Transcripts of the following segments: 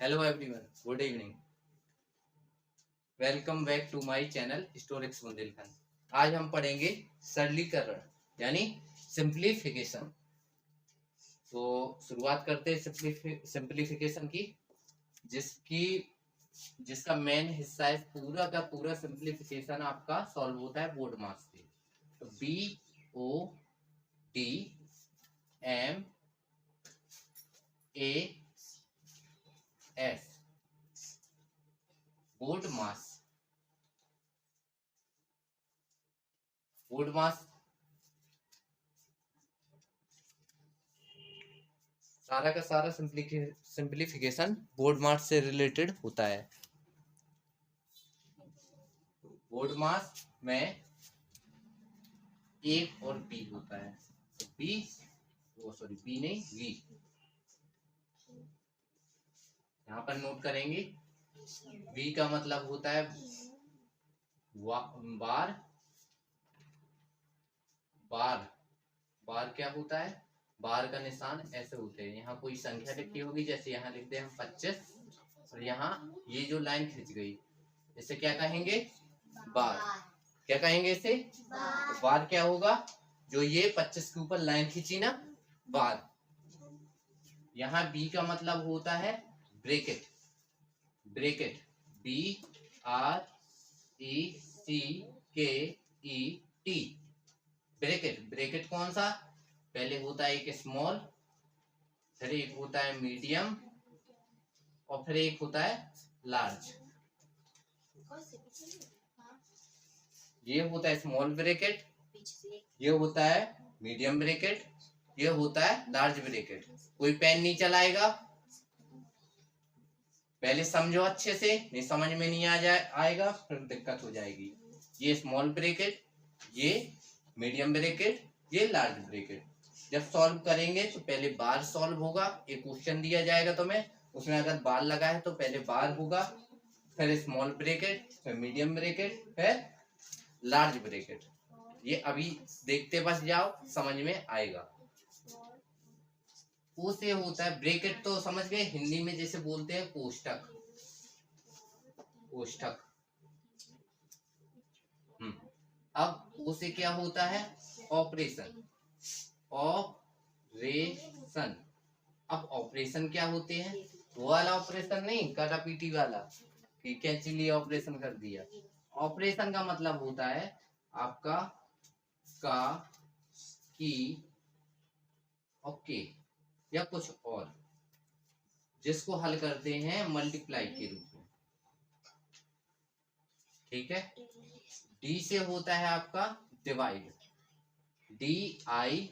Hello everyone, good evening. Welcome back to my channel historics Bundelkhand. आज हम पढ़ेंगे सरलीकरण यानी सिंप्लीफिकेशन। तो शुरुआत करते हैं सिंप्लीफिकेशन की, जिसकी जिसका मेन हिस्सा है पूरा का पूरा सिंप्लीफिकेशन आपका सॉल्व होता है बोर्ड मार्क्स से। तो BODMAS बोर्ड मास सारा का सारा सिंप्लीफिकेशन बोर्ड मास से रिलेटेड होता है। बोर्ड मास में ए और बी होता है। बी नहीं, वी यहाँ पर नोट करेंगे। वी का मतलब होता है बार। बार बार क्या होता है? बार का निशान ऐसे होते हैं। यहाँ कोई संख्या लिखी होगी, जैसे यहाँ लिखते हैं हम 25, और यहाँ ये जो लाइन खिंच गई, इसे क्या कहेंगे? बार। क्या कहेंगे इसे? बार। तो बार क्या होगा? जो ये 25 के ऊपर लाइन खींची ना, बार। यहाँ बी का मतलब होता है bracket. Bracket BRECKET। Bracket. Bracket कौन सा? पहले होता है एक स्मॉल, फिर एक होता है मीडियम, और फिर एक होता है लार्ज। ये होता है स्मॉल ब्रैकेट, ये होता है मीडियम ब्रैकेट, ये होता है लार्ज ब्रैकेट। कोई पेन नहीं चलाएगा, पहले समझो अच्छे से, नहीं समझ में नहीं आएगा फिर दिक्कत हो जाएगी। ये स्मॉल ब्रैकेट, ये मीडियम ब्रैकेट, ये लार्ज ब्रैकेट। जब सॉल्व करेंगे तो पहले बार सॉल्व होगा। एक क्वेश्चन दिया जाएगा तुम्हें, उसमें अगर बार लगा है तो पहले बार होगा, फिर स्मॉल ब्रैकेट, फिर मीडियम ब्रैकेट, फिर लार्ज ब्रैकेट। ये अभी देखते बस जाओ, समझ में आएगा। ओ से होता है ब्रैकेट, तो समझ गए। हिंदी में जैसे बोलते हैं कोष्टक। कोष्टक। अब ओ से क्या होता है? ऑपरेशन। ऑपरेशन। अब ऑपरेशन क्या होते हैं? वो वाला ऑपरेशन नहीं, काटा पीटी वाला कि कैंची लिए ऑपरेशन कर दिया। ऑपरेशन का मतलब होता है आपका का, की, ओके, या कुछ और, जिसको हल करते हैं मल्टीप्लाई के रूप में। ठीक है। डी से होता है आपका डिवाइड। DIVIDE।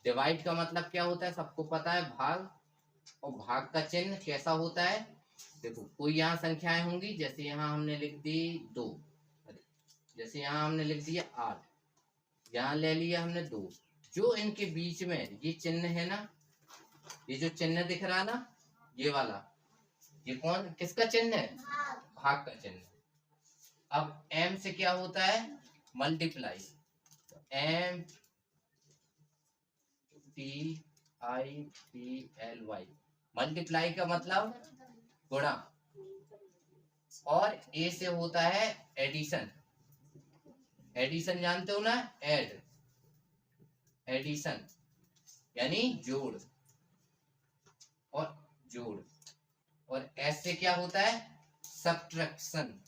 डिवाइड का मतलब क्या होता है? सबको पता है, भाग। और भाग का चिन्ह कैसा होता है? देखो, कोई यहाँ संख्याएं होंगी, जैसे यहाँ हमने लिख दी 2, जैसे यहाँ हमने लिख दिया 8, यहाँ ले लिया हमने 2। जो इनके बीच में ये चिन्ह है ना, ये जो चिन्ह दिख रहा है ना, ये वाला, ये कौन, किसका चिन्ह है? भाग का चिन्ह। अब M से क्या होता है? मल्टीप्लाई। MTIPLY। मल्टीप्लाई का मतलब गुणा। और ए से होता है एडिशन। एडिशन जानते हो ना? एडिशन यानी जोड़। और जोड़। और एस से क्या होता है? सब्ट्रैक्शन।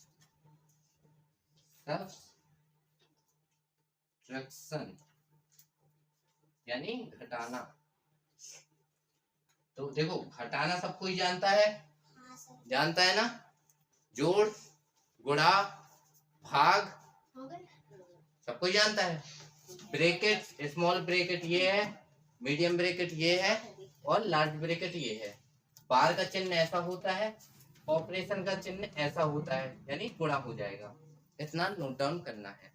सब्ट्रैक्शन यानी घटाना। तो देखो, घटाना सब कोई जानता है, जानता है ना? जोड़, गुणा, भाग, सब कोई जानता है। ब्रैकेट, स्मॉल ब्रैकेट ये है, मीडियम ब्रैकेट ये है, और लार्ज ब्रैकेट ये है। बार का चिन्ह ऐसा होता है, ऑपरेशन का चिन्ह ऐसा होता है, यानी गुणा हो जाएगा। इतना नोट डाउन करना है।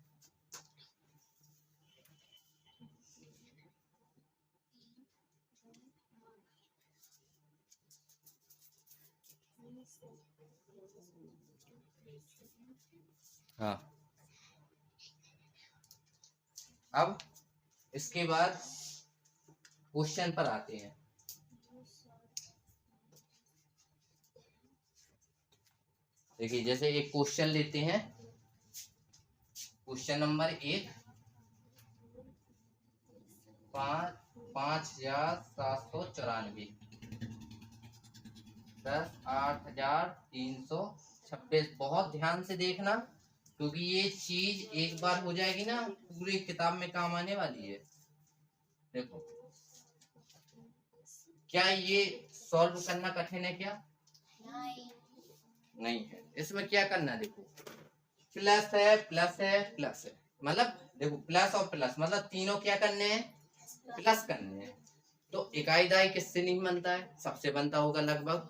हाँ, अब इसके बाद क्वेश्चन पर आते हैं। देखिए जैसे एक क्वेश्चन लेते हैं, क्वेश्चन नंबर 1, 5,794 10 8,326। बहुत ध्यान से देखना, क्योंकि ये चीज एक बार हो जाएगी ना पूरी किताब में काम आने वाली है। देखो क्या ये सॉल्व करना कठिन है क्या? नहीं है। इसमें क्या करना है, देखो प्लस है प्लस है प्लस है, मतलब देखो प्लस और प्लस मतलब तीनों क्या करने हैं, प्लस करने हैं। तो इकाई दहाई किससे नहीं बनता है? सबसे बनता होगा लगभग,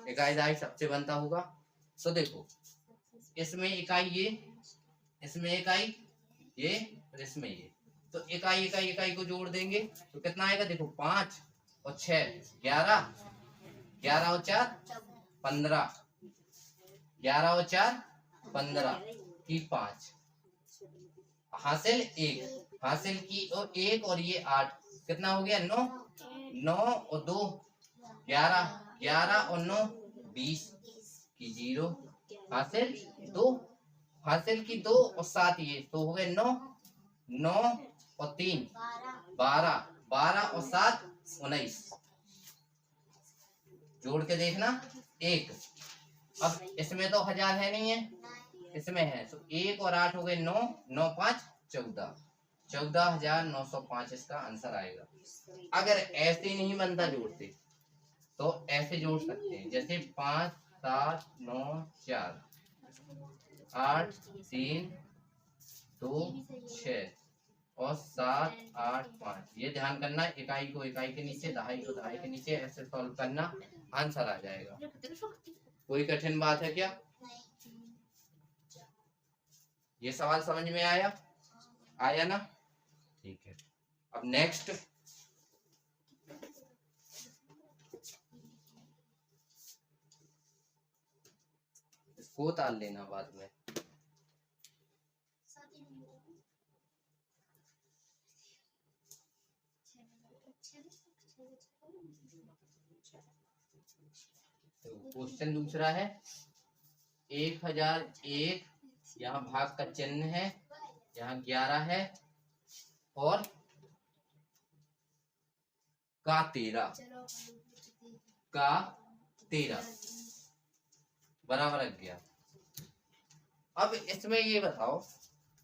इकाई दहाई सबसे बनता होगा। तो देखो इसमें इकाई ये, इसमें इकाई ये और इसमें ये, तो इकाई इकाई इकाई को जोड़ देंगे तो कितना आएगा, देखो 5 और 6 11, 11 और 4 15, 11 और 4 15 की 5, हासिल 1, हासिल की और 1 और ये 8, कितना हो गया 9, 9 और 2 11, 11 और 9 20 की 0, हासिल 2, हासिल की 2 और 7 ये तो हो गए 9, 9 और 3 12, 12 और 7 19, जोड़ के देखना 1। अब इसमें तो 1000 है नहीं है, इसमें है, तो 1 और 8 हो गए 9, 9 5 14, 14,905 इसका आंसर आएगा। अगर ऐसे नहीं बनता जोड़ते तो ऐसे जोड़ सकते हैं, जैसे 5 7 9 4 8 3 2 6 और 7 8 5। ये ध्यान करना, इकाई को इकाई के नीचे, दहाई को दहाई के नीचे, ऐसे सॉल्व करना, आंसर आ जाएगा। कोई कठिन बात है क्या? ये सवाल समझ में आया? आया ना? ठीक है। अब नेक्स्ट इसको उतार लेना बाद में। क्वेश्चन दूसरा है 1001, यहाँ भाग का चिन्ह है, यहाँ 11 है और का 13, का 13 बराबर लग गया। अब इसमें ये बताओ,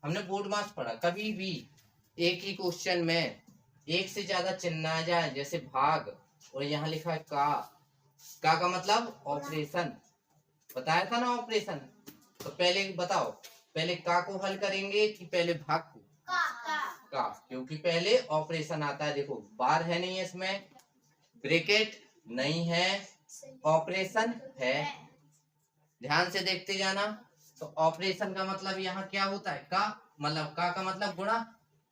हमने बोर्ड मास पढ़ा, कभी भी एक ही क्वेश्चन में एक से ज्यादा चिन्ह आ जाए, जैसे भाग और यहाँ लिखा है का मतलब ऑपरेशन, बताया था ना ऑपरेशन। तो पहले बताओ, पहले का को हल करेंगे कि पहले भाग को? का, क्योंकि पहले ऑपरेशन आता है। देखो बार है नहीं है, इसमें ब्रैकेट नहीं है, ऑपरेशन है, ध्यान से देखते जाना। तो ऑपरेशन का मतलब यहाँ क्या होता है, का मतलब का मतलब गुणा,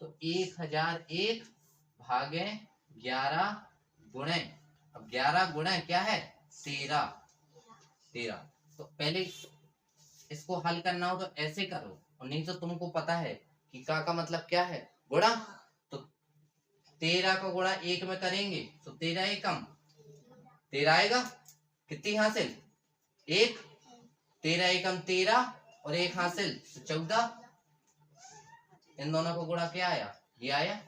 तो 1001 भागे 11 गुणे, अब 11 गुणे क्या है 13, 13। तो पहले इसको हल करना हो तो ऐसे करो, और नहीं तो तुमको पता है कि का मतलब क्या है, गुणा। तो 13 को गुणा 1 में करेंगे तो 13 एकम 13 आएगा, कितनी हासिल 1, 13 एकम 13 और 1 हासिल तो 14, इन दोनों को गुणा क्या आया, ये आया,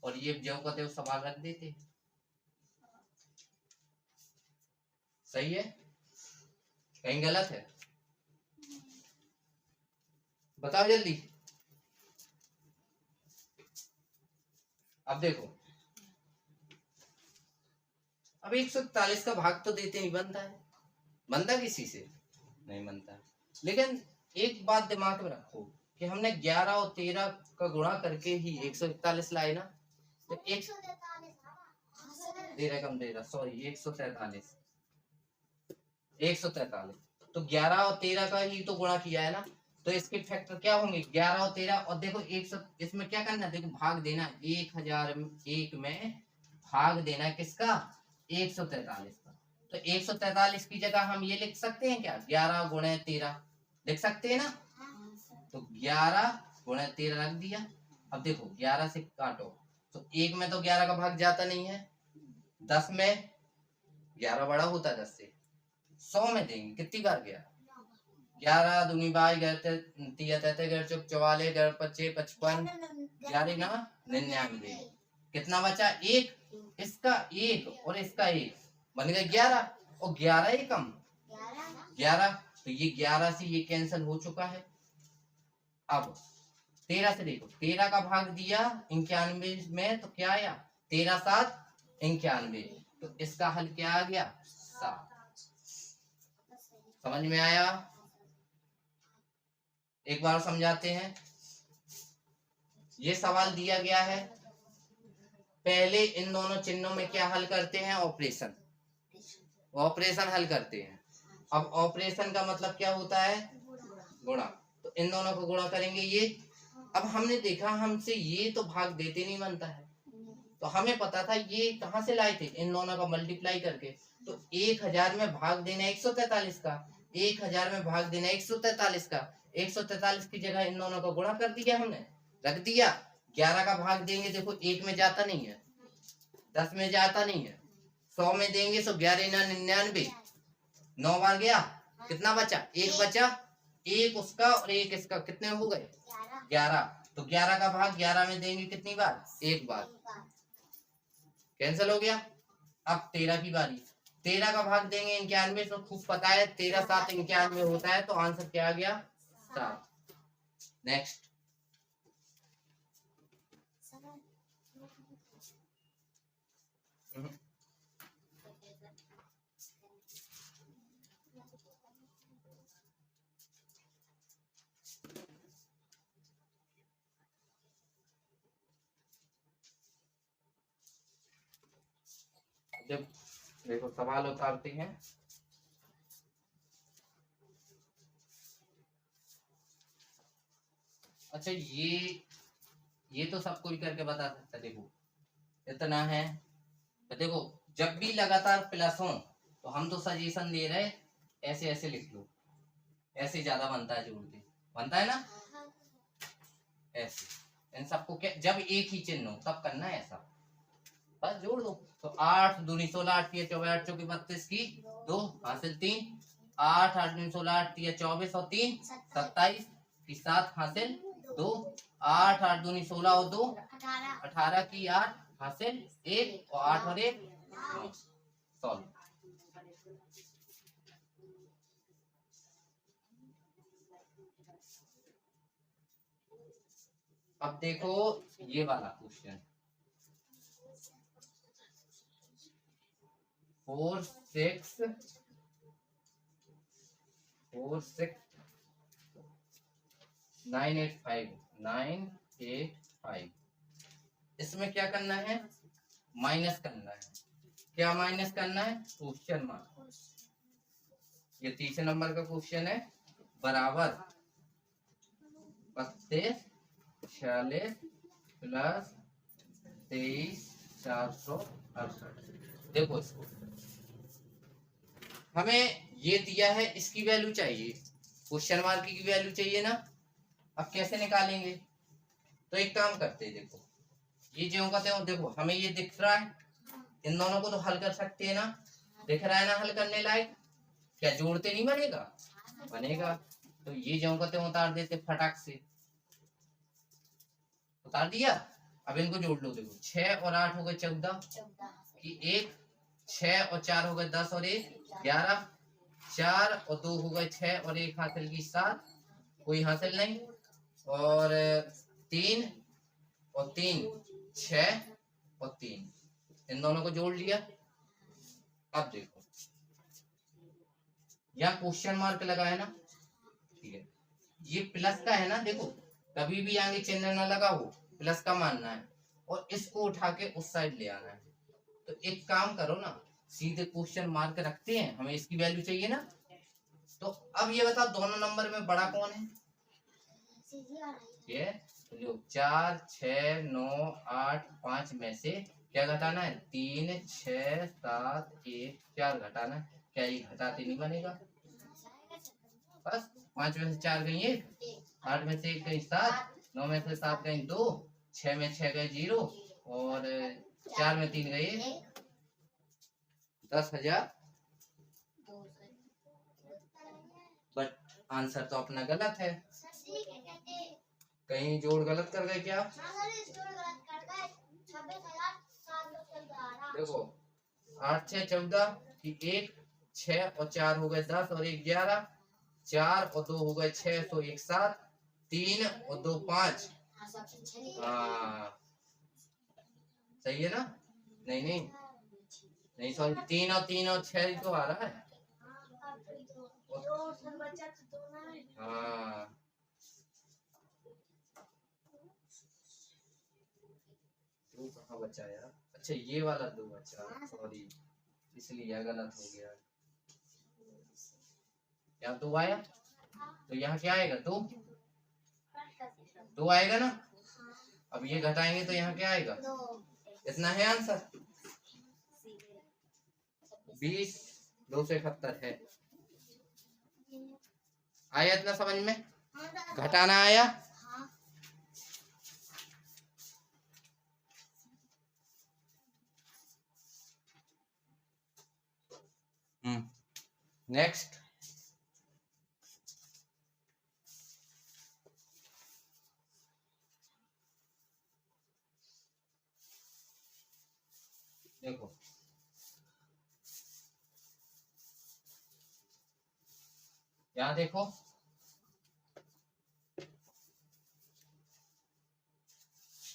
और ये जो कहते सवाल रख देते। सही है, कहीं गलत है? बताओ जल्दी। अब देखो, अब 141 का भाग तो देते नहीं बनता है, बनता किसी से नहीं बनता है। लेकिन एक बात दिमाग में रखो कि हमने 11 और 13 का गुणा करके ही 141 लाए ना, तो 13 कम 13 सॉरी 143, 143, तो 11 और 13 का ही तो गुणा किया है ना, तो इसके फैक्टर क्या होंगे 11 और 13, और देखो 100, इसमें क्या करना है, देखो भाग देना 1001 में भाग देना है किसका, 143 का। तो 143 की जगह हम ये लिख सकते हैं क्या, 11 गुणे 13 लिख सकते हैं ना। तो 11 गुणे 13 रख दिया। अब देखो 11 से काटो तो 1 में तो 11 का भाग जाता नहीं है, 10 में 11 बड़ा होता है 10 से, 100 में देंगे कितनी बार गया 11 दूनी 22 तिया 33 चौक 44 55 55 11 ना 99। कितना बचा? एक, इसका एक और इसका एक, बन गया 11 और 11 ही कम 11, तो ये 11 से ये कैंसिल हो चुका है। अब 13 से देखो, 13 का भाग दिया 91 में तो क्या आया? 13 7 91, तो इसका हल क्या आ गया? 7। समझ में आया? एक बार समझाते हैं। ये सवाल दिया गया है, पहले इन दोनों चिन्हों में क्या हल करते हैं? ऑपरेशन, ऑपरेशन हल करते हैं। अब ऑपरेशन का मतलब क्या होता है? गुणा। तो इन दोनों को गुणा करेंगे ये। अब हमने देखा हमसे ये तो भाग देते नहीं बनता है, तो हमें पता था ये कहाँ से लाए थे? इन दोनों का मल्टीप्लाई करके। तो 1000 में भाग देना 143 का, 1000 में भाग देना 143 का, 143 की जगह इन दोनों को गुणा कर दिया हमने, रख दिया। 11 का भाग देंगे, देखो 1 में जाता नहीं है, 10 में जाता नहीं है, 100 में देंगे तो 11 ना 99, 9 बार गया, कितना बचा? एक बचा, एक उसका और एक इसका, कितने हो गए? 11। तो 11 का भाग 11 में देंगे कितनी बार? एक बार, कैंसिल हो गया। अब 13 की बारी, 13 का भाग देंगे 91, तो खूब पता है 13 7 91 होता है, तो आंसर क्या आ गया? 7। नेक्स्ट, जब देखो सवाल उतारते हैं। अच्छा, ये तो सब कोई करके बता सकता है। देखो इतना है, तो देखो जब भी लगातार प्लस हो तो हम तो सजेशन दे रहे, ऐसे ऐसे लिख लो, ऐसे ज्यादा बनता है, जोड़ के बनता है ना, ऐसे। इन सबको क्या, जब एक ही चिन्ह हो तब करना है ऐसा, बस जोड़ दो। तो 8 दूनी 16, 8 तिया 24, 8 चौकी 32 की 2 हासिल 3, 8 8 दूनी 16, 8 तिया 24 और 3 27 की 7 हासिल 2, 8 8 दूनी 16 और 2 18 की 8 हासिल 1 और 8 और 1 9। सॉल्व। अब देखो ये वाला क्वेश्चन, 4 6 9 8 5 9 8 5, इसमें क्या करना है? माइनस करना है। क्या माइनस करना है? Question mark. ये तीसरे नंबर का क्वेश्चन है, बराबर 32 46 प्लस 23 468। देखो इसको, हमें ये दिया है, इसकी वैल्यू चाहिए, क्वेश्चन मार्क की वैल्यू चाहिए ना। अब कैसे निकालेंगे? तो एक काम करते हैं, देखो ये जो कहते हैं, देखो हमें ये दिख रहा है, इन दोनों को तो हल कर सकते हैं ना, दिख रहा है ना हल करने लायक, क्या जोड़ते नहीं बनेगा? बनेगा। तो ये जो कहते हैं उतार देते फटाक से, उतार दिया। अब इनको जोड़ लो, देखो 6 और 8 हो गए 14 की 1, 6 और 4 हो गए 10 और 1 11, 4 और 2 हो गए 6 और 1 हासिल की 7, कोई हासिल नहीं, और 3 और 3 6 और 3, इन दोनों को जोड़ लिया। अब देखो यहाँ क्वेश्चन मार्क लगाया ना, ठीक है, ये प्लस का है ना, देखो कभी भी आगे चिन्ह ना लगा हो, प्लस का मानना है और इसको उठा के उस साइड ले आना है। तो एक काम करो ना, सीधे क्वेश्चन मार्क रखते हैं, हमें इसकी वैल्यू चाहिए ना। तो अब ये बताओ दोनों नंबर में बड़ा कौन है? ये 4 6 9 8 5 में से क्या घटाना है? 3 6 7 1 4 घटाना है। क्या ये घटाते नहीं बनेगा? बस 5 में से 4 गई 1, 8 में से 1 गई 7, 9 में से 7 गई 2, 6 में 6 गए 0 और 4 में 3 गए 10,000। बट आंसर तो अपना गलत है। कहीं जोड़ गलत कर गए क्या? देखो 8 6 14 की 1 6 और 4 हो गए 10 और 1 11, 4 और 2 हो गए 6 तो 1 7, 3 और 2 5। हाँ सही है ना? नहीं नहीं नहीं सॉरी, 3 और 6 तो आ रहा है। हाँ दो कहाँ बचा यार? अच्छा ये वाला 2 बचा, सॉरी इसलिए यह गलत हो गया। यहाँ 2 आया तो यहाँ क्या आएगा? 2 आएगा ना। अब ये घटाएंगे तो यहाँ क्या आएगा? इतना है आंसर। 20 271 है। आया इतना समझ में? घटाना आया? नेक्स्ट देखो यहाँ देखो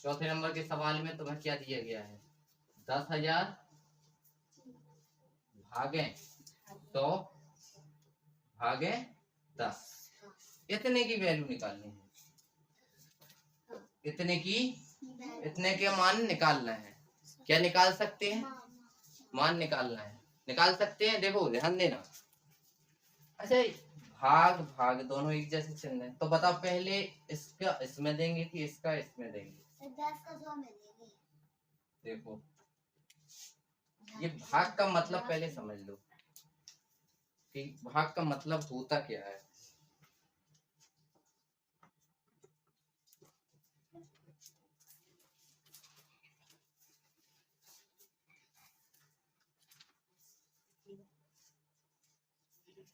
चौथे नंबर के सवाल में तुम्हें क्या दिया गया है? 10,000 भागे 100 भागे 10, इतने की वैल्यू निकालनी है। इतने के मान निकालना है। क्या निकाल सकते हैं? मान निकालना है, निकाल सकते हैं। देखो ध्यान देना। अच्छा भाग भाग दोनों एक जैसे चिन्ह है, तो बताओ पहले इसका इसमें देंगे कि इसका इसमें देंगे? 10 का 100 में देंगे। देखो ये भाग का मतलब पहले समझ लो कि भाग का मतलब होता क्या है।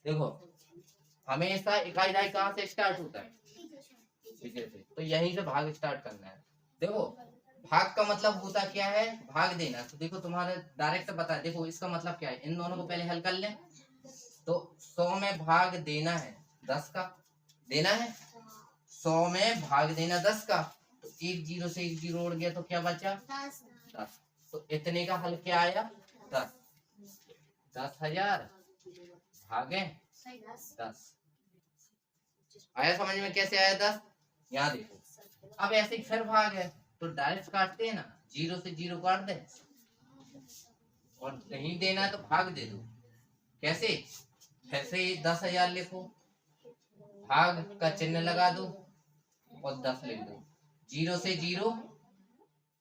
देखो हमेशा इकाई ढाई कहाँ से स्टार्ट होता है? पीछे से, तो यहीं से भाग स्टार्ट करना है। देखो भाग का मतलब होता क्या है? भाग देना। तो देखो तुम्हारा डायरेक्ट बता, देखो इसका मतलब क्या है, इन दोनों को पहले हल कर लें। तो 100 में भाग देना है 10 का, देना है 100 में भाग देना 10 का, तो 1 0 से 1 0 उड़ गया तो क्या बचा? 10। तो इतने का हल क्या आया? 10। 10,000 भागे 10 आया समझ में? कैसे आया 10? यहाँ देखो अब ऐसे ही फिर भाग है तो डायरेक्ट काटते हैं ना, 0 से 0 काट दे और नहीं देना है तो भाग दे दो। कैसे? फिर से 10,000 लिखो, भाग का चिन्ह लगा दो और 10 लिख दो, 0 से 0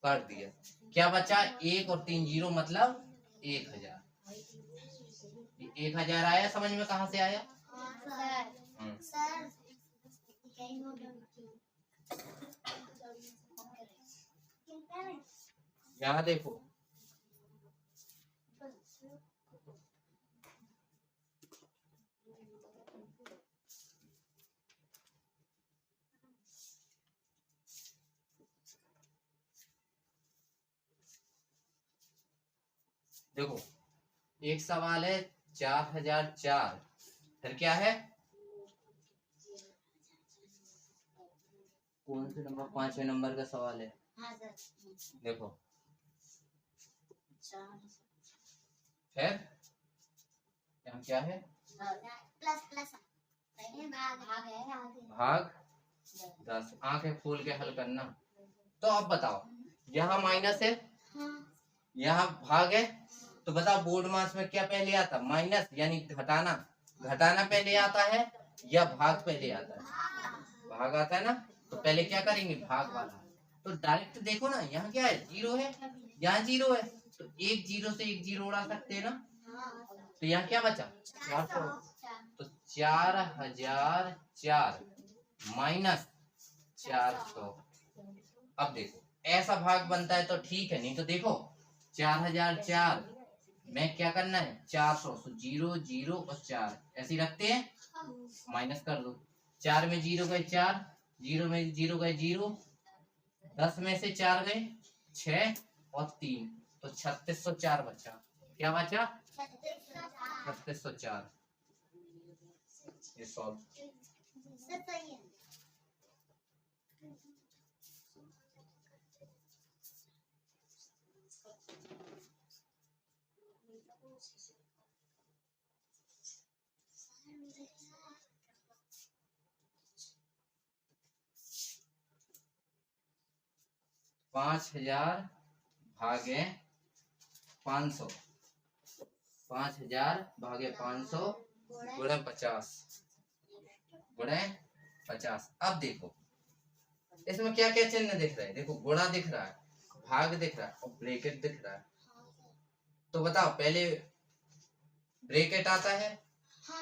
काट दिया, क्या बचा? 1 और 3 0 मतलब 1,000। 1,000 आया समझ में? कहाँ से आया? यहाँ देखो देखो एक सवाल है 4004, फिर क्या है? कौन से नंबर? 5वें नंबर का सवाल है। देखो फिर यहाँ क्या है? प्लस भाग 10। आंखें खोल के हल करना। तो अब बताओ यहाँ माइनस है, यहाँ भाग है, तो बताओ बोर्ड मास में क्या पहले आता? माइनस यानी घटाना। घटाना पहले आता है या भाग पहले आता है? भाग आता है ना। तो पहले क्या करेंगे? भाग वाला। तो डायरेक्ट देखो ना, यहाँ क्या है? 0 है, यहाँ 0 है, तो 1 0 से 1 0 उड़ा सकते हैं ना। तो यहाँ क्या बचा? 400। तो 4004 माइनस 400। अब देखो ऐसा भाग बनता है तो ठीक है, नहीं तो देखो 4004 में क्या करना है? 400, 0 0 और 4 ऐसे रखते हैं। माइनस कर दो। 4 में 0 गए 4, 0 में 0 गए 0, 10 में से 4 गए 6 और 3, तो 3604 बचा। क्या बचा? 3604। ये सॉल्व। सही है। 5000 भागे 500, 5000 भागे 500 गुणे 50 गुणे 50। अब देखो इसमें क्या क्या चिन्ह दिख रहे हैं। देखो गुणा दिख रहा है, भाग दिख रहा है और ब्रैकेट दिख रहा है। तो बताओ पहले ब्रैकेट आता है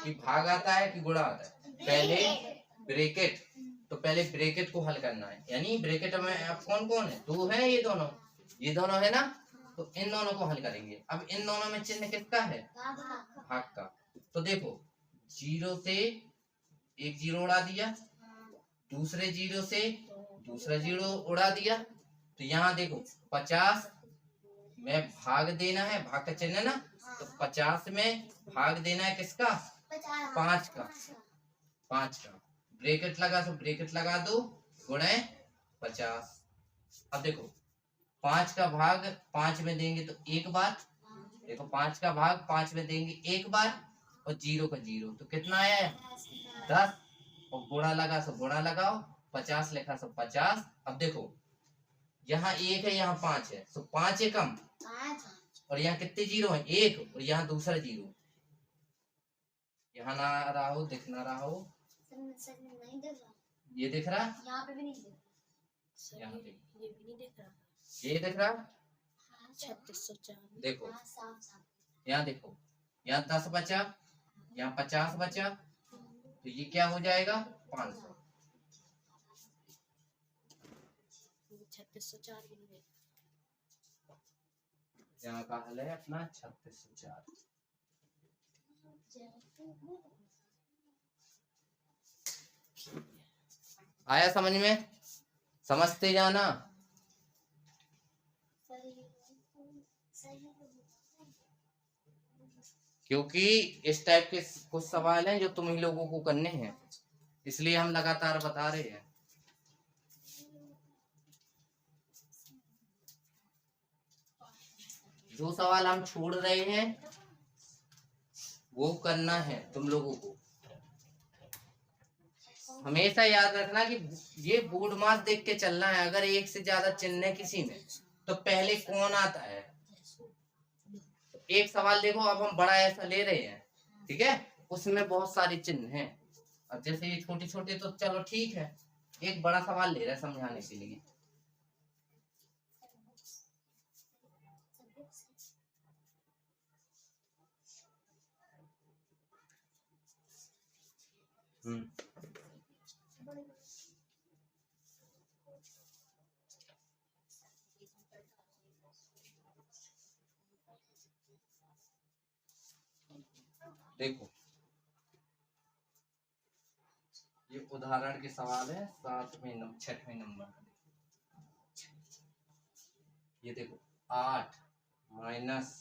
कि भाग आता है कि गुणा आता है? पहले ब्रैकेट। तो पहले ब्रैकेट को हल करना है, यानी ब्रैकेट में अब कौन कौन है? 2 है, ये दोनों है ना, तो इन दोनों को हल करेंगे। अब इन दोनों में चिन्ह किसका है? भाग का। तो देखो 0 से एक 0 उड़ा दिया, दूसरे 0 से दूसरा 0 उड़ा दिया, तो यहाँ देखो 50 में भाग देना है, भाग का चिन्ह है ना, तो 50 में भाग देना है किसका? 5 का। 5 का ब्रैकेट लगा, तो ब्रैकेट लगा दो गुणे 50। अब देखो 5 का भाग 5 में देंगे तो एक बार, देखो 5 का भाग 5 में देंगे एक बार, और 0 का 0, तो कितना आया? 10। और गुणा लगा सो गुणा लगाओ, 50 लिखा सो 50। अब देखो यहाँ 1 है, यहाँ 5 है, तो 5 है कम, और यहाँ कितने 0 है? 1, और यहाँ दूसरा 0। यहाँ ना रहा हो, दिख ना रहा हो, नहीं दिख रहा। ये दिख रहा है, यहाँ पे भी नहीं दिख रहा। यहाँ पे ये भी नहीं दिख रहा। ये दिख रहा। 3604। देखो साफ। यहाँ देखो, यहाँ 10 बचा, यहाँ 50 बचा, तो ये क्या हो जाएगा? 500। 3604 भी नहीं दिख यहाँ का हल है अपना 3604। आया समझ में? समझते जाना। क्योंकि इस टाइप के कुछ सवाल हैं जो तुम ही लोगों को करने हैं, इसलिए हम लगातार बता रहे हैं। जो सवाल हम छोड़ रहे हैं वो करना है तुम लोगों को। हमेशा याद रखना कि ये बोर्ड मास देख के चलना है। अगर एक से ज्यादा चिन्ह है किसी में तो पहले कौन आता है। एक सवाल देखो, अब हम बड़ा ऐसा ले रहे हैं, ठीक है, उसमें बहुत सारे चिन्ह हैं। अब जैसे ये छोटे छोटे तो चलो ठीक है, एक बड़ा सवाल ले रहा है समझाने के लिए। देखो ये उदाहरण के सवाल है 6वें नंबर का। ये देखो 8 माइनस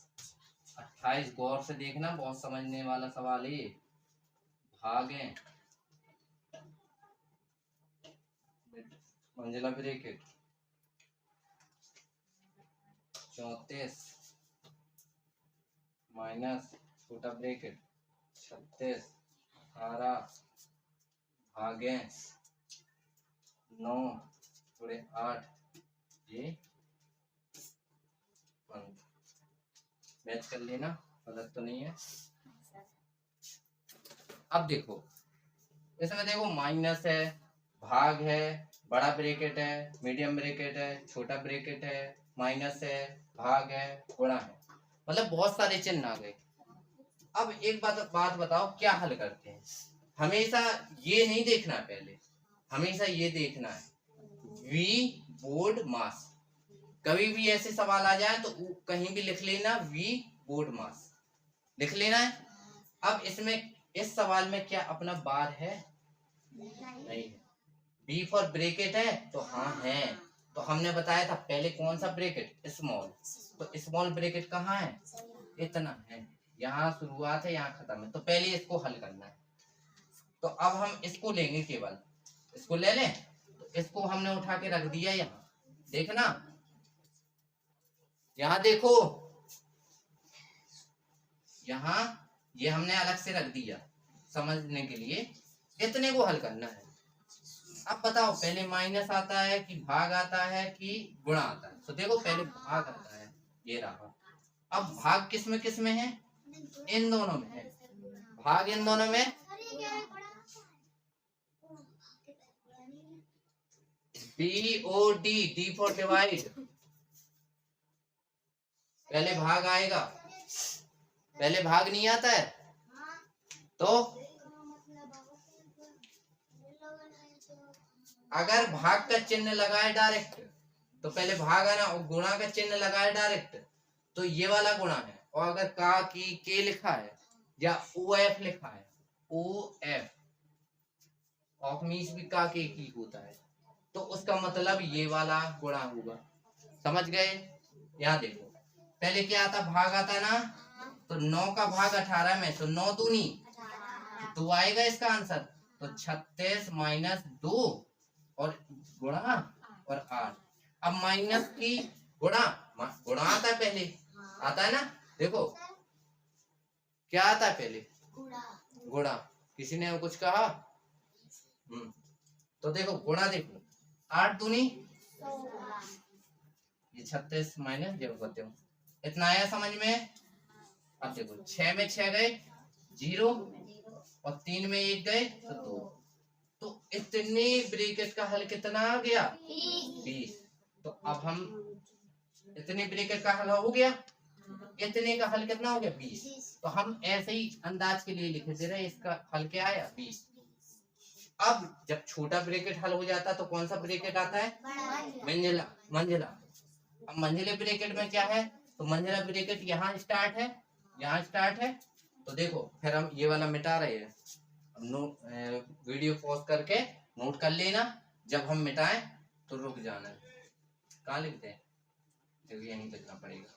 28, गौर से देखना, बहुत समझने वाला सवाल है ये। भागे मंजिला ब्रैकेट 34 माइनस छोटा ब्रैकेट 36 18 भागे 9 थोड़े 8, ये मैच कर लेना, गलत तो नहीं है। अब देखो इसमें देखो माइनस है, भाग है, बड़ा ब्रैकेट है, मीडियम ब्रैकेट है, छोटा ब्रैकेट है, माइनस है, भाग है, गुणा है, मतलब बहुत सारे चिन्ह आ गए। अब एक बात बताओ, क्या हल करते हैं? हमेशा ये नहीं देखना, पहले हमेशा ये देखना है वी बोर्ड मास। कभी भी ऐसे सवाल आ जाए तो कहीं भी लिख लेना वी बोर्ड मास, लिख लेना है। अब इसमें इस सवाल में क्या अपना बार है? नहीं है। बी फॉर ब्रेकेट है तो हाँ है। तो हमने बताया था पहले कौन सा ब्रेकेट? स्मॉल। तो स्मॉल ब्रेकेट कहाँ है? इतना है, यहाँ शुरुआत है यहाँ खत्म है। तो पहले इसको हल करना है। तो अब हम इसको लेंगे, केवल इसको ले लें। तो इसको हमने उठा के रख दिया यहाँ, देखना यहाँ देखो, यहाँ ये हमने अलग से रख दिया समझने के लिए। इतने को हल करना है। अब बताओ पहले माइनस आता है कि भाग आता है कि गुणा आता है? तो देखो पहले भाग आता है, ये रहा। अब भाग किस में है? इन दोनों में है। भाग इन दोनों में, BOD, D फॉर डिवाइड। पहले भाग आएगा, पहले भाग नहीं आता है। तो अगर भाग का चिन्ह लगाए डायरेक्ट, तो पहले भाग आना और गुणा का चिन्ह लगाए डायरेक्ट, तो ये वाला गुणा है। और अगर का की के लिखा है या OF लिखा है, OF ऑफ मीन्स भी का के की होता है, तो उसका मतलब ये वाला गुणा होगा। समझ गए? यहाँ देखो पहले क्या आता? भाग आता ना। तो 9 का भाग 18 में, तो 9 दूनी 2 आएगा इसका आंसर। तो 36 माइनस 2 और गुणा और 8। अब माइनस की गुणा, गुणा आता है पहले, आता है ना। देखो क्या आता है पहले? गुणा। किसी ने कुछ कहा? तो देखो गुणा, देखो 8 दूनी, ये 36 माइनस जब करते हो इतना आया समझ में। अब देखो 6 में 6 गए 0 और 3 में 1 गए तो 2। तो इतने ब्रैकेट का हल कितना आ गया? 20। तो अब हम इतने ब्रैकेट का हल हो गया, इतने का हल कितना हो गया? 20। तो हम ऐसे ही अंदाज के लिए लिख दे रहे, इसका हल क्या आया? 20। अब जब छोटा ब्रैकेट हल हो जाता तो कौन सा ब्रैकेट आता है? मंझला। अब मंझले ब्रैकेट में क्या है? तो मंझला ब्रैकेट यहाँ स्टार्ट है, यहाँ स्टार्ट है। तो देखो फिर हम ये वाला मिटा रहे हैं। अब वीडियो पॉज करके नोट कर लेना, जब हम मिटाएं तो रुक जाना। कहाँ लिखते हैं? तो यहीं लिखना पड़ेगा।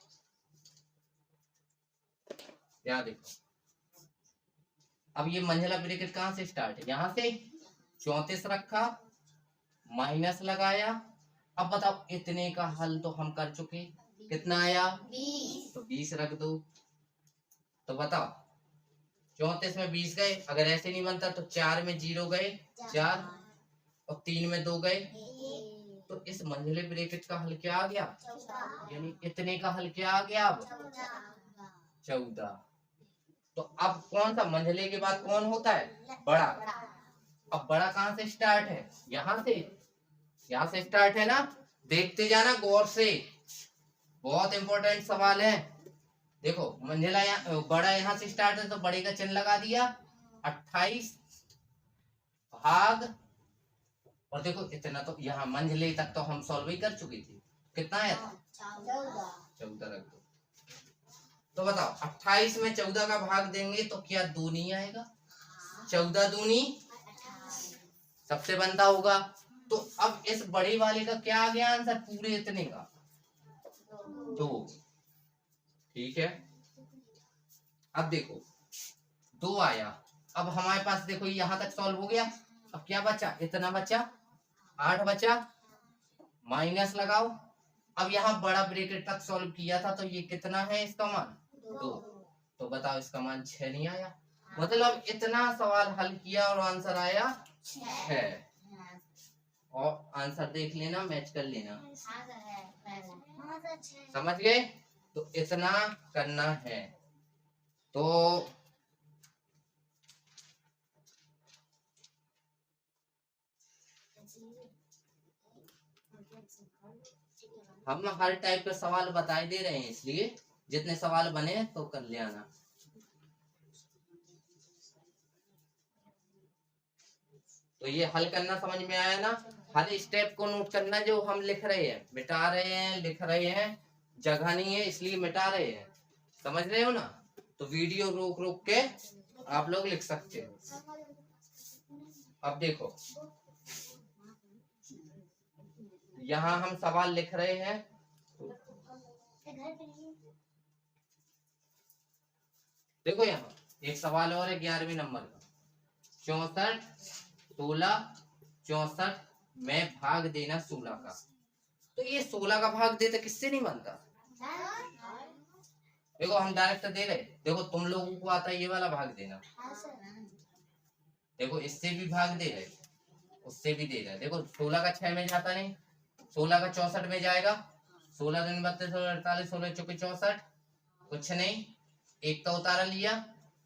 यहाँ देखो अब ये मंझला ब्रैकेट कहाँ से स्टार्ट है? यहाँ से 34 रखा, माइनस लगाया। अब बताओ इतने का हल तो हम कर चुके, कितना आया? 20। तो 20 रख दो। तो बताओ 34 में 20 गए, अगर ऐसे नहीं बनता तो 4 में 0 गए 4 और 3 में 2 गए। तो इस मंझले ब्रैकेट का हल क्या आ गया? यानी इतने का हल क्या आ गया? अब 14। तो अब कौन सा मंझले के बाद कौन होता है? बड़ा। अब बड़ा कहाँ से स्टार्ट है? यहाँ से, यहाँ से स्टार्ट है ना। देखते जाना गौर से, बहुत इंपॉर्टेंट सवाल है। देखो मंझला बड़ा यहाँ से स्टार्ट है तो बड़े का चिन्ह लगा दिया। 28 भाग, और देखो इतना तो यहाँ मंझले तक तो हम सॉल्व ही कर चुके थे। कितना आया था? 14 रख दो। तो बताओ 28 में 14 का भाग देंगे तो क्या 2 नहीं आएगा? 14 दूनी सबसे बनता होगा। तो अब इस बड़े वाले का क्या आ गया आंसर? पूरे इतने का 2। ठीक है। अब देखो 2 आया। अब हमारे पास देखो यहां तक सॉल्व हो गया। अब क्या बचा? इतना बचा, 8 बचा, माइनस लगाओ। अब यहाँ बड़ा ब्रैकेट तक सॉल्व किया था तो ये कितना है इसका मान? 2। तो बताओ इसका मान 6 नहीं आया। मतलब इतना सवाल हल किया और आंसर आया 6। और आंसर देख लेना, मैच कर लेना। समझ गए? तो इतना करना है। तो हम हर टाइप के सवाल बताए दे रहे हैं, इसलिए जितने सवाल बने तो कर ले आना। तो ये हल करना समझ में आया ना। हर स्टेप को नोट करना जो हम लिख रहे हैं, मिटा रहे हैं, लिख रहे हैं, जगह नहीं है इसलिए मिटा रहे हैं। समझ रहे हो ना। तो वीडियो रोक रोक के आप लोग लिख सकते हो। अब देखो यहाँ हम सवाल लिख रहे हैं। देखो यहाँ एक सवाल और है 11वें नंबर का, 64 16 64 में भाग देना 16 का। तो ये 16 का भाग देते किससे नहीं बनता। देखो हम डायरेक्ट दे रहे, देखो तुम लोगों को आता है ये वाला भाग देना, देखो इससे भी भाग दे रहे, उससे भी दे रहे। देखो 16 का 6 में जाता नहीं, 16 का 64 में जाएगा। 16 दिन 32 16 48 16 चौके 64, कुछ नहीं, एक का उतारा लिया,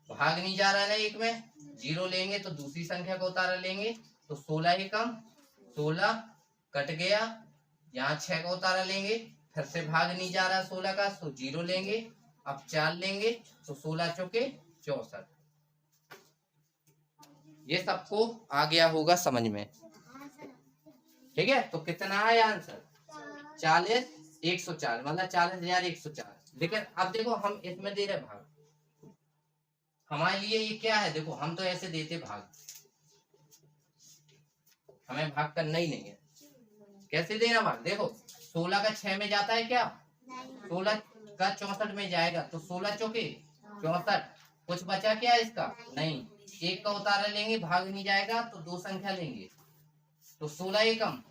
भाग नहीं जा रहा है ना एक में, 0 लेंगे तो दूसरी संख्या का उतारा लेंगे, तो 16 ही कम 16 कट गया, यहाँ 6 का उतारा लेंगे, फिर से भाग नहीं जा रहा 16 का, तो 0 लेंगे, अब 4 लेंगे, तो 16 चौके 64। ये सबको आ गया होगा समझ में, ठीक है। तो कितना है आंसर 40 104, मतलब 40,104। लेकिन अब देखो हम इसमें दे रहे भाग, हमारे लिए ये क्या है, देखो हम तो ऐसे देते भाग, हमें भाग करना ही नहीं है। कैसे देना भाग, देखो 16 का 6 में जाता है क्या, 16 का 64 में जाएगा, तो 16 चौके 64, कुछ बचा क्या इसका, नहीं, एक का उतारा लेंगे, भाग नहीं जाएगा, तो दो संख्या लेंगे, तो 16 एकम,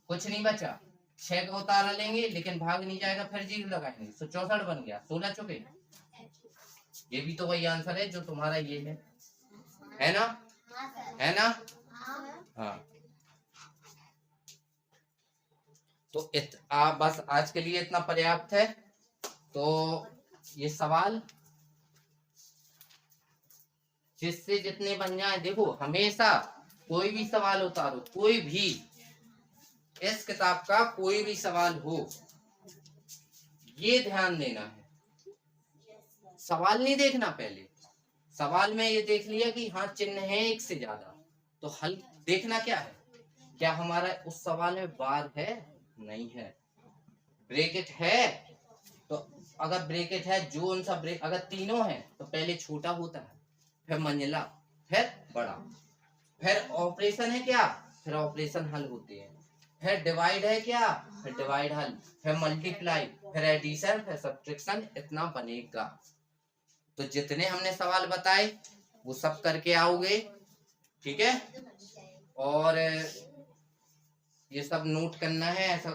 कुछ नहीं बचा, 6 का उतारा लेंगे लेकिन भाग नहीं जाएगा, फिर 0 लगाएंगे, तो 64 बन गया, 16 चौके। ये भी तो वही आंसर है जो तुम्हारा ये है ना, है ना। हाँ तो बस आज के लिए इतना पर्याप्त है। तो ये सवाल जिससे जितने बन जाए, देखो हमेशा कोई भी सवाल उतारो, कोई भी इस किताब का कोई भी सवाल हो, ये ध्यान देना है, सवाल नहीं देखना पहले, सवाल में ये देख लिया कि हाँ चिन्ह है एक से ज्यादा, तो हल देखना क्या है, क्या हमारा उस सवाल में बार है, नहीं है, ब्रैकेट है, तो अगर ब्रैकेट है जो उनसा ब्रेक, अगर तीनों है तो पहले छोटा होता है, फिर मंजिला, फिर बड़ा, फिर ऑपरेशन है क्या, फिर ऑपरेशन हल होते हैं, फिर डिवाइड है क्या, फिर डिवाइड हल, फिर मल्टीप्लाई, फिर एडिशन, फिर सब्ट्रैक्शन, इतना बनेगा। तो जितने हमने सवाल बताए वो सब करके आओगे, ठीक है। और ये सब नोट करना है, ऐसा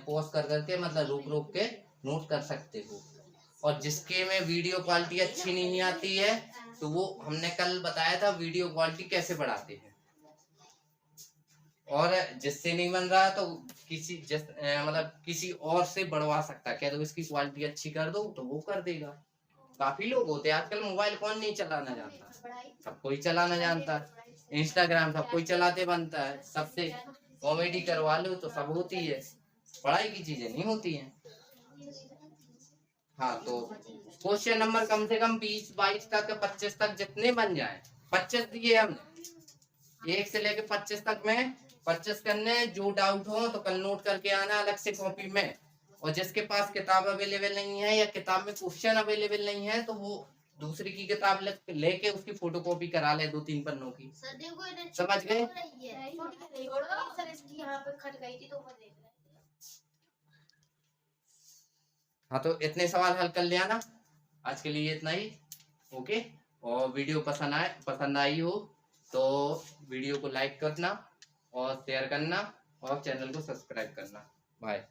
पॉज कर करके, मतलब रोक रोक के नोट कर सकते हो। और जिसके में वीडियो क्वालिटी अच्छी नहीं आती है, तो वो हमने कल बताया था वीडियो क्वालिटी कैसे बढ़ाते हैं। और जिससे नहीं बन रहा तो मतलब किसी और से बढ़वा सकता है, क्या तो इसकी क्वालिटी अच्छी कर दो तो वो कर देगा। काफी लोग होते हैं आजकल, मोबाइल कौन नहीं चलाना जानता, सब कोई चलाना जानता है, इंस्टाग्राम सब कोई चलाते बनता है, सबसे कॉमेडी करवा लो तो सब होती है, पढ़ाई की चीजें नहीं होती हैं। हाँ तो क्वेश्चन नंबर कम से कम 20 22 तक 25 तक जितने बन जाए, 25 दिए हमने, 1 से लेके 25 तक में 25 करने, जो डाउट हो तो कल नोट करके आना अलग से कॉपी में। और जिसके पास किताब अवेलेबल नहीं है या किताब में क्वेश्चन अवेलेबल नहीं है तो वो दूसरी की किताब लेके उसकी फोटोकॉपी करा ले 2-3 पन्नों की, समझ गए। हाँ तो इतने सवाल हल कर ले आना, आज के लिए इतना ही, ओके। और वीडियो पसंद आई हो तो वीडियो को लाइक करना और शेयर करना और चैनल को सब्सक्राइब करना। बाय।